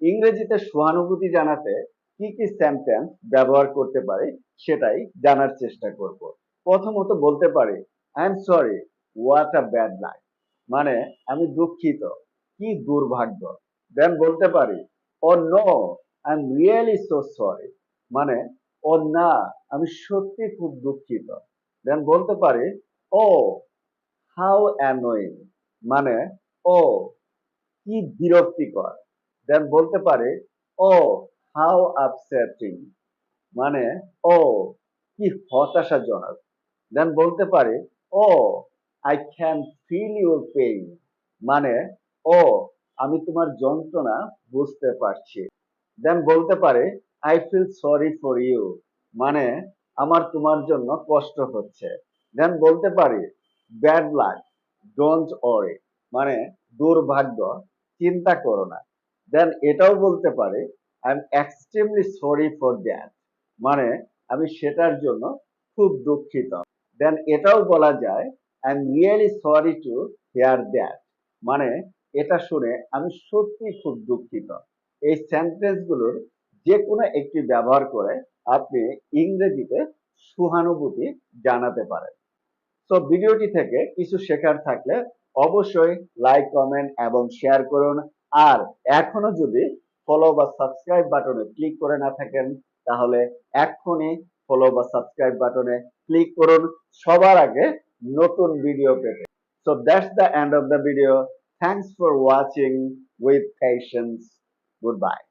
ইংরেজিতে সহানুভূতি জানাতে কি কি সেন্টেন্স ব্যবহার করতে পারি সেটাই জানার চেষ্টা করব। প্রথমত বলতে পারি I am sorry, what a bad luck, মানে আমি দুঃখিত, কি দুর্ভাগ্য। দেন বলতে পারি oh no, I am really so sorry, মানে ও না, আমি সত্যি খুব দুঃখিত। দেন বলতে পারি ও হাউ অ্যানোয়িং, মানে ও কি বিরক্তিকর। দেন বলতে পারি ও হাউ আপসেটিং, মানে ও কি হতাশাজনক। দেন বলতে পারি oh I can feel your pain, মানে ও আমি তোমার যন্ত্রণা বুঝতে পারছি। দেন বলতে পারে I feel sorry for you, মানে আমার তোমার জন্য কষ্ট হচ্ছে। দেন বলতে পারি ব্যাড লাক, ডোন্ট ওয়ারি, মানে দুর্ভাগ্য, চিন্তা করো না। দেন এটাও বলতে পারে I am extremely sorry for that, মানে আমি সেটার জন্য খুব দুঃখিত। দেন এটাও বলা যায় I am really sorry to hear that, মানে এটা শুনে আমি সত্যি খুব দুঃখিত। এই সেন্টেন্স গুলোর যে কোনো একটি ব্যবহার করে আপনি ইংরেজিতে সহানুভূতি জানাতে পারেন। তো ভিডিওটি থেকে কিছু শেখার থাকলে অবশ্যই লাইক, কমেন্ট এবং শেয়ার করুন। আর এখনো যদি ফলো বা সাবস্ক্রাইব বাটনে ক্লিক করে না থাকেন তাহলে এক্ষুনি ফলো বা সাবস্ক্রাইব বাটনে ক্লিক করুন সবার আগে নতুন ভিডিও পেতে। So that's the end of the video. Thanks for watching with patience. Goodbye.